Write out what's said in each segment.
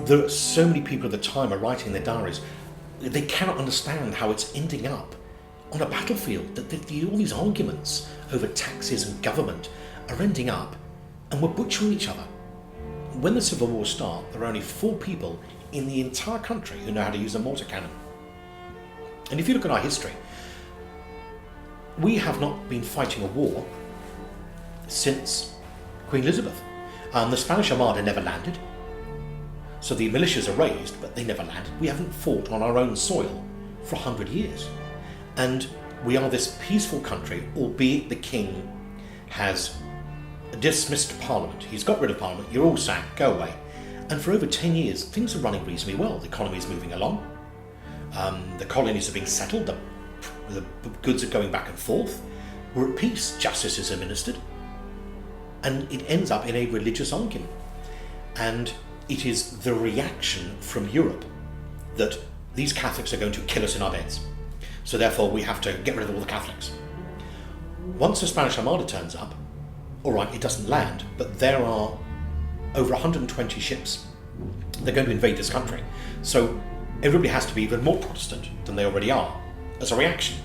There are so many people at the time are writing in their diaries, they cannot understand how it's ending up on a battlefield, that all these arguments over taxes and government are ending up and we're butchering each other. When the Civil War starts, there are only 4 people in the entire country who know how to use a mortar cannon. And if you look at our history, we have not been fighting a war since Queen Elizabeth. The Spanish Armada never landed. So the militias are raised, but they never landed. We haven't fought on our own soil for 100 years. And we are this peaceful country, albeit the king has dismissed Parliament. He's got rid of Parliament. You're all sacked. Go away. And for over 10 years, things are running reasonably well. The economy is moving along. The colonies are being settled. The goods are going back and forth. We're at peace. Justice is administered. And it ends up in a religious argument. And it is the reaction from Europe that these Catholics are going to kill us in our beds. So therefore we have to get rid of all the Catholics. Once the Spanish Armada turns up, all right, it doesn't land, but there are over 120 ships. They're going to invade this country. So everybody has to be even more Protestant than they already are as a reaction.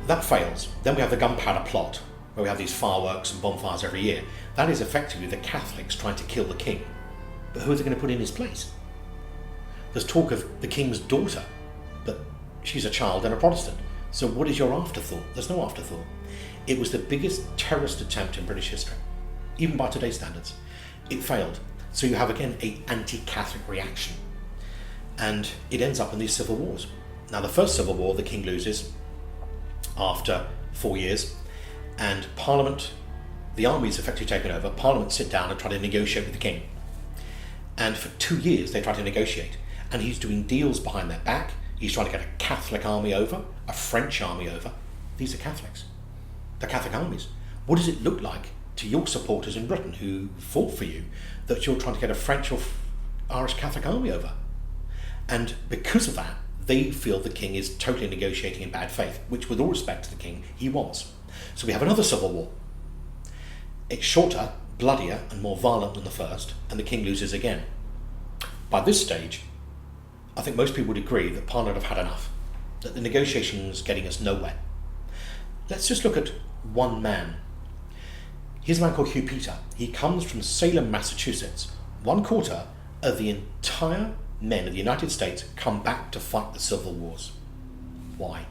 That fails. Then we have the gunpowder plot, where we have these fireworks and bonfires every year. That is effectively the Catholics trying to kill the king. But who are they going to put in his place? There's talk of the king's daughter, but she's a child and a Protestant. So what is your afterthought? There's no afterthought. It was the biggest terrorist attempt in British history, even by today's standards. It failed. So you have, again, an anti-Catholic reaction. And it ends up in these civil wars. Now, the first civil war, the king loses after 4 years, and Parliament, the army is effectively taken over. Parliament sit down and try to negotiate with the king. And for 2 years, they try to negotiate. And he's doing deals behind their back. He's trying to get a Catholic army over, a French army over. These are Catholics. They're Catholic armies. What does it look like to your supporters in Britain who fought for you that you're trying to get a French or Irish Catholic army over? And because of that, they feel the king is totally negotiating in bad faith, which, with all respect to the king, he was. So we have another civil war. It's shorter, bloodier, and more violent than the first, and the king loses again. By this stage, I think most people would agree that Parliament have had enough, that the negotiation's getting us nowhere. Let's just look at one man. Here's a man called Hugh Peter. He comes from Salem, Massachusetts. 1/4 of the entire men of the United States come back to fight the civil wars. Why?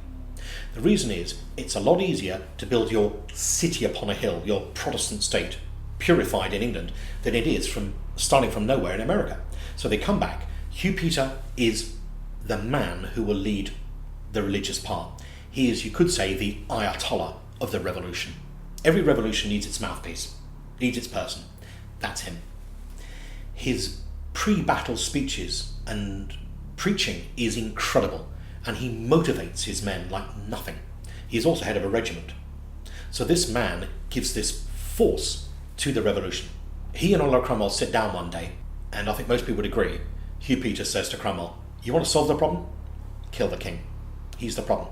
The reason is, it's a lot easier to build your city upon a hill, your Protestant state, purified in England, than it is from starting from nowhere in America. So they come back. Hugh Peter is the man who will lead the religious part. He is, you could say, the Ayatollah of the revolution. Every revolution needs its mouthpiece, needs its person. That's him. His pre-battle speeches and preaching is incredible, and he motivates his men like nothing. He is also head of a regiment. So this man gives this force to the revolution. He and Oliver Cromwell sit down one day, and I think most people would agree. Hugh Peter says to Cromwell, "You want to solve the problem? Kill the king. He's the problem."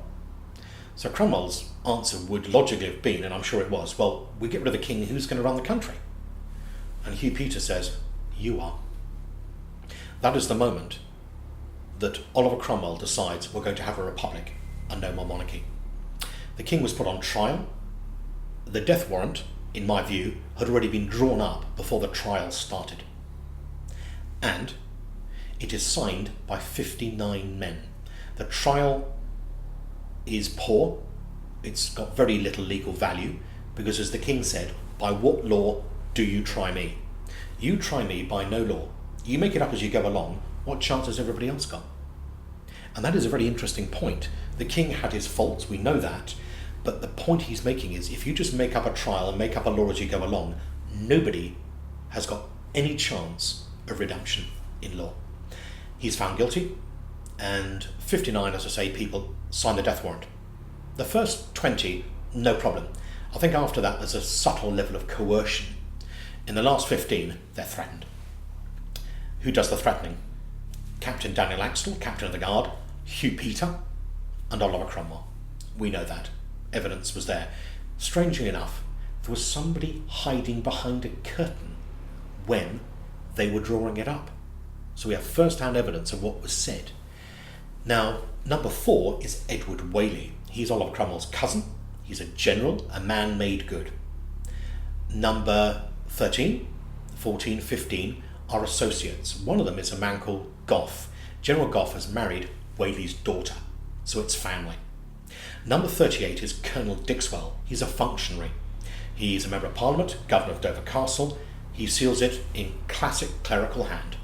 So Cromwell's answer would logically have been, and I'm sure it was, well, we get rid of the king, who's going to run the country? And Hugh Peter says, "You are." That is the moment that Oliver Cromwell decides we're going to have a republic and no more monarchy. The king was put on trial. The death warrant, in my view, had already been drawn up before the trial started. And it is signed by 59 men. The trial is poor. It's got very little legal value because, as the king said, by what law do you try me? You try me by no law. You make it up as you go along. What chance has everybody else got? And that is a very interesting point. The king had his faults, we know that, but the point he's making is if you just make up a trial and make up a law as you go along, nobody has got any chance of redemption in law. He's found guilty, and 59, as I say, people sign the death warrant. The first 20, no problem. I think after that there's a subtle level of coercion. In the last 15, they're threatened. Who does the threatening? Captain Daniel Axtell, Captain of the Guard, Hugh Peter, and Oliver Cromwell. We know that. Evidence was there. Strangely enough, there was somebody hiding behind a curtain when they were drawing it up. So we have first-hand evidence of what was said. Now, number 4 is Edward Whaley. He's Oliver Cromwell's cousin. He's a general, a man made good. Number 13, 14, 15 are associates. One of them is a man called Gough. General Gough has married Whaley's daughter, so it's family. Number 38 is Colonel Dixwell. He's a functionary. He's a member of Parliament, governor of Dover Castle. He seals it in classic clerical hand.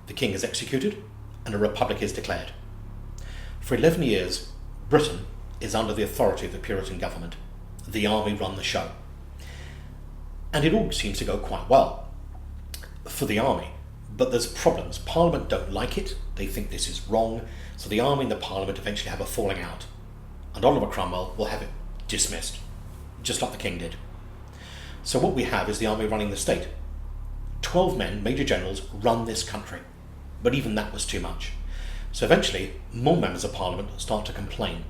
The king is executed and a republic is declared. For 11 years, Britain is under the authority of the Puritan government. The army run the show. And it all seems to go quite well for the army. But there's problems. Parliament don't like it. They think this is wrong. So the army and the Parliament eventually have a falling out. And Oliver Cromwell will have it dismissed, just like the king did. So what we have is the army running the state. 12 men, major generals, run this country. But even that was too much. So eventually, more members of Parliament start to complain.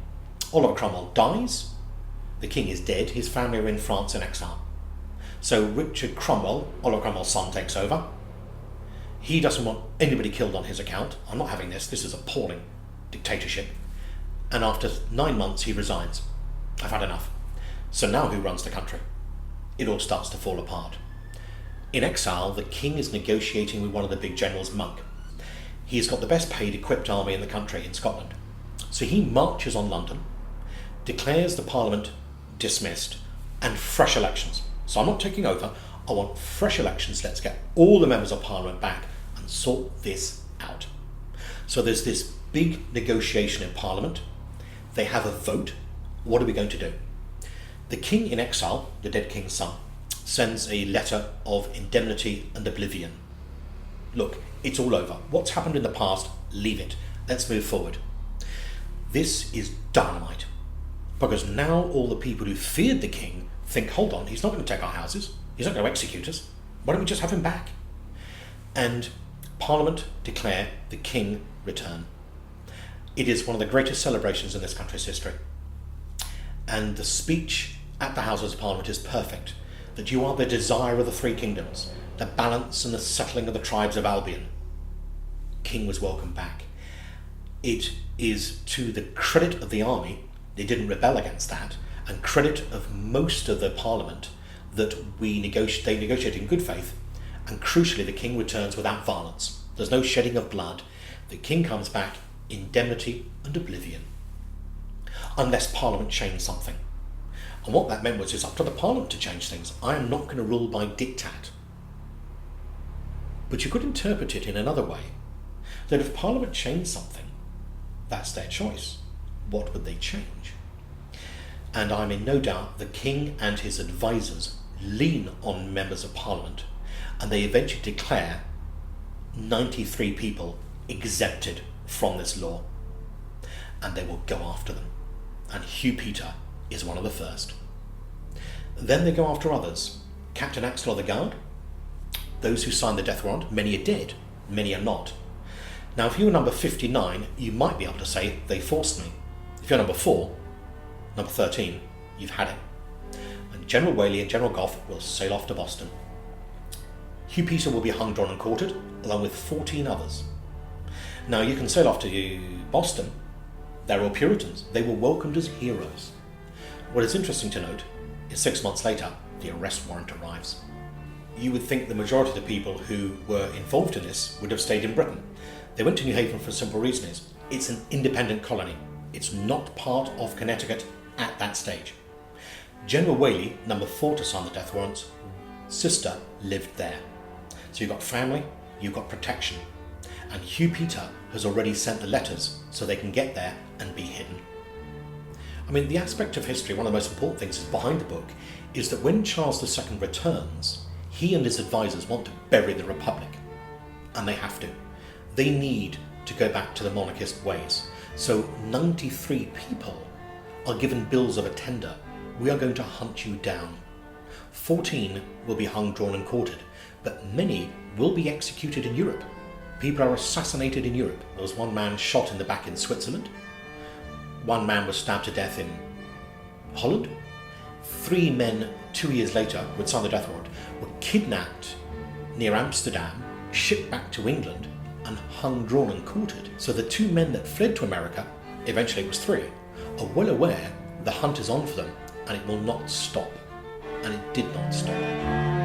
Oliver Cromwell dies. The king is dead. His family are in France in exile. So Richard Cromwell, Oliver Cromwell's son, takes over. He doesn't want anybody killed on his account. I'm not having this. This is appalling dictatorship. And after 9 months, he resigns. I've had enough. So now who runs the country? It all starts to fall apart. In exile, the king is negotiating with one of the big generals, Monk. He's got the best paid equipped army in the country, in Scotland. So he marches on London, declares the Parliament dismissed, and fresh elections. So I'm not taking over. I want fresh elections. Let's get all the members of Parliament back and sort this out. So there's this big negotiation in Parliament. They have a vote. What are we going to do? The king in exile, the dead king's son, sends a letter of indemnity and oblivion. Look, it's all over. What's happened in the past, leave it. Let's move forward. This is dynamite. Because now all the people who feared the king think, hold on, he's not going to take our houses. He's not going to execute us. Why don't we just have him back? And Parliament declare the king return. It is one of the greatest celebrations in this country's history. And the speech at the Houses of Parliament is perfect. That you are the desire of the three kingdoms, the balance and the settling of the tribes of Albion. King was welcomed back. It is to the credit of the army, they didn't rebel against that, and credit of most of the Parliament that they negotiated in good faith, and crucially the king returns without violence. There's no shedding of blood. The king comes back, indemnity and oblivion. Unless Parliament changed something. And what that meant was it's up to the Parliament to change things. I am not going to rule by diktat. But you could interpret it in another way. That if Parliament changed something, that's their choice. What would they change? And I'm in no doubt the king and his advisors lean on members of Parliament, and they eventually declare 93 people exempted from this law. And they will go after them. And Hugh Peter is one of the first. Then they go after others. Captain Axtell of the Guard, those who signed the death warrant, many are dead, many are not. Now, if you were number 59, you might be able to say, they forced me. If you're number 4, number 13, you've had it. And General Whaley and General Gough will sail off to Boston. Hugh Peter will be hung, drawn and quartered, along with 14 others. Now, you can sail off to Boston. They're all Puritans. They were welcomed as heroes. What is interesting to note is 6 months later, the arrest warrant arrives. You would think the majority of the people who were involved in this would have stayed in Britain. They went to New Haven for a simple reason: it's an independent colony. It's not part of Connecticut at that stage. General Whaley, number 4 to sign the death warrants, sister lived there. So you've got family, you've got protection. And Hugh Peter has already sent the letters so they can get there and be hidden. I mean, the aspect of history, one of the most important things is behind the book, is that when Charles II returns, he and his advisors want to bury the Republic. And they have to. They need to go back to the monarchist ways. So 93 people are given bills of attainder. We are going to hunt you down. 14 will be hung, drawn and quartered, but many will be executed in Europe. People are assassinated in Europe. There was one man shot in the back in Switzerland. One man was stabbed to death in Holland. 3 men 2 years later, who had signed the death warrant, were kidnapped near Amsterdam, shipped back to England, and hung, drawn and quartered. So the 2 men that fled to America, eventually it was 3, are well aware the hunt is on for them and it will not stop. And it did not stop.